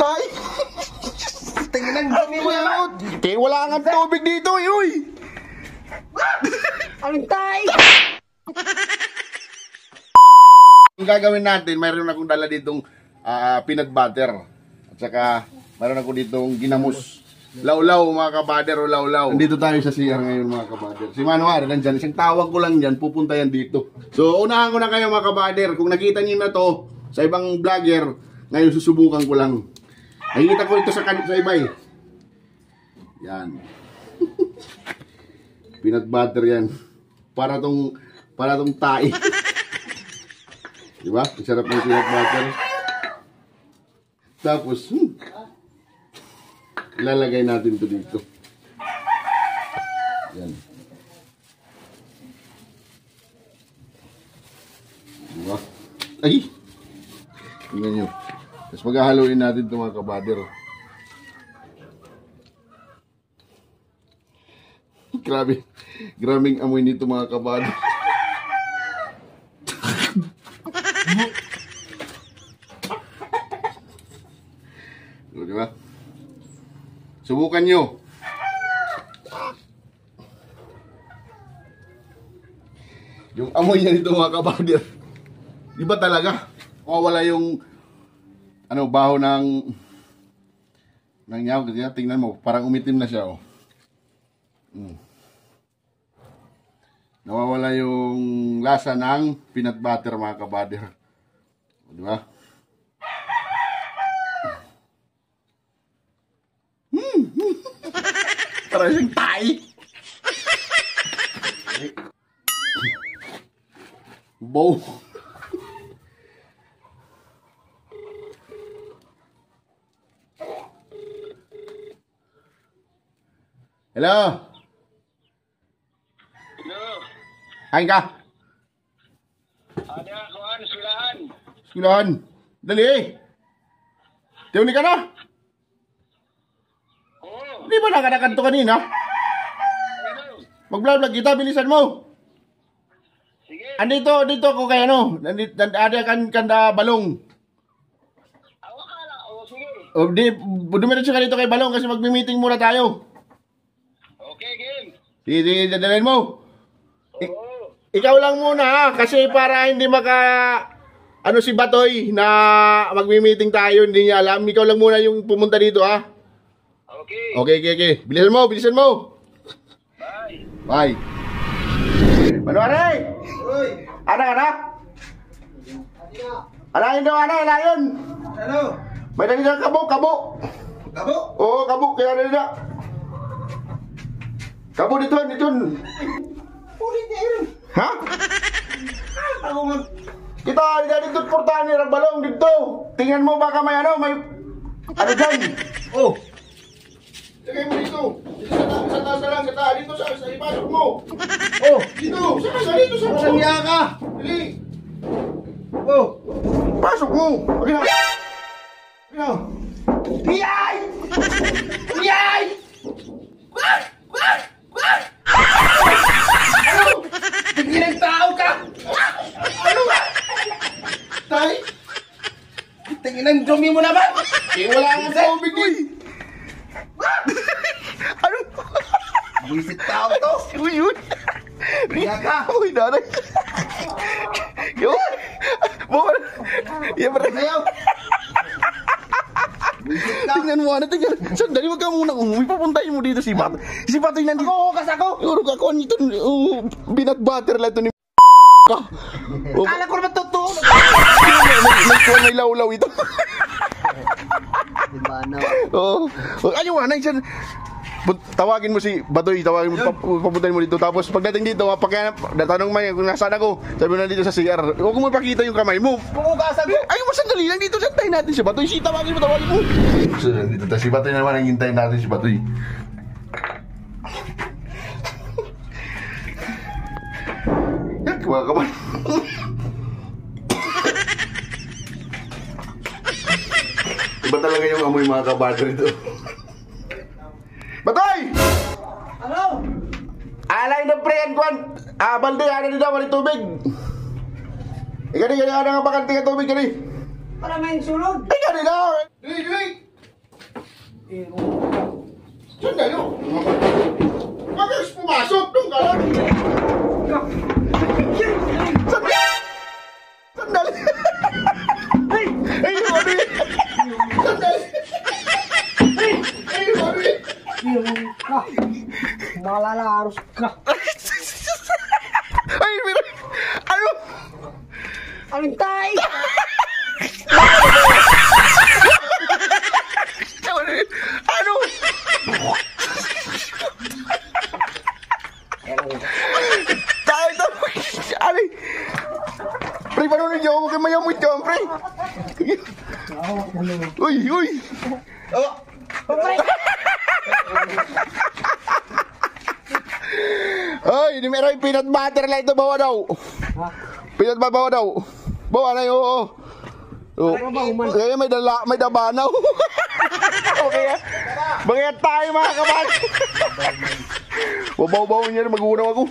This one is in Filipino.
Tay! Tingin ang dami mo naman! Kaya wala nga tubig dito, uy! Anong tay? Ang gagawin natin, mayroon akong dala ditong peanut butter. At saka, mayroon ako ditong ginamos. Laulaw mga kabader o laulaw. Nandito tayo sa CR ngayon mga kabader. Si Manuel, nandyan. Isang tawag ko lang dyan, pupunta yan dito. So, unahan ko na kayo mga kabader. Kung nakita niyo na to sa ibang vlogger, ngayon susubukan ko lang. Nakikita ko ito sa iba eh. Yan. Peanut butter yan. Para tong tae. Diba? Ang sarap ng peanut butter. Tapos, ilalagay natin ito dito. Yan. Diba? Ay! Tingnan nyo. Tapos maghahaluin natin ito mga kabader. Grabe. Grabing amoy nito mga kabader. Diba? Subukan nyo. Yung amoy niya nito mga kabader. Diba talaga? Wala yung baho ng nyaw. Tingnan mo, parang umitim na siya. Oh. Nawawala yung lasa ng peanut butter mga kabader. Diba? Parang siyang tae. Bow. Hello? Hello? Kain ka? Ada kawan, sekolahan. Sekolahan? Dali eh. Tiuli ka na? Oh, Di ba nakanakanto kanina? ano? Mag-vlog kita, bilisan mo. Sige. Dito ako kay ada kanda balong. Awak ka lang. Oh, sige. O di, dumiretso ka dito kay balong kasi magmi-meeting muna tayo. Okay, game. Sige, dadalhin mo. Oo. Ikaw lang muna ha, kasi para hindi si Batoy na magmi-meeting tayo, hindi niya alam. Ikaw lang muna yung pumunta dito ha. Okay. Okay. Bilisan mo. Bye. Bye. Manuare! Uy! Anak! Anahin daw, ilayon! Ano? May dali na kabo! Kabo? Oo, kabo, kaya dali na. Kabo dito. Ulit niya yun! Ha? Ako mag... Kita, dito portahan ni Balong dito. Tingnan mo baka may may... Ano dyan? Oh! Lagay mo dito. Sa taas na lang, dito sa ipasok mo. Oh! Dito, dito sa Walang niya ka! Dali. Oh! Pasok mo. Okay na. Iyay! Iyay! Ano? Tingin ang tao ka! Ano ba? Tay, Tingin ang dumi mo naman! wala nga tubig eh. Ano? Buisit tao to! Yun. Kaya ka! Uy, nanay. Yun. Bukal. Yan, parang Ayaw! Buisit ka! tingnan mo, tingnan. Sandali, wag ka muna umuwi. Papuntahin mo dito si Bato. Si Bato yung nandito. Ako! Kas ako! Urog ako nito. Binat butter lang ito ni ka. Kala ko naman totoo! May laulaw ito. Diba na? Oo. Ayaw, anay siya. Tawagin mo si Batoy, papuntahin mo dito. Tapos pagdating dito, tatanong man kung nasaan ako. Sabi mo na dito sa CR. Huwag mo ipakita yung kamay mo. Pukukasan ko! Ayaw mo, sandali lang dito. Santayin natin si Batoy. Tawagin mo. So, dito tayo. Si Batoy naman ang hintayin natin si Batoy. Kuha ka ba? Iba talaga yung amoy mga kabader ito. Batoy! Ano? Alay ng pre and kwan. Balde, ano nila, walang tubig. Gani, nga bakante ka tubig, gani. Para may sulod! Ay, gani na. Dili. Sandali oh. Mabilis pumasok. Doon ka lang. Sandali. Ay, ano yun? Sandali. Ay, ano yun? Malalaros ka. Ay, mira. Ano? Anong tayo? Ano? Tayo. Ano? Pre, paano ninyo ako mayamoy dyan, pre? Uy. Oh. Ay, di meron yung peanut butter lang ito. Bawa daw. Peanut butter, bawa daw. Bawa na yun, oo. Kaya may dabanaw. Okay, bagay tayo mga kapat. Wabaw-baw niya, mag-unaw ako.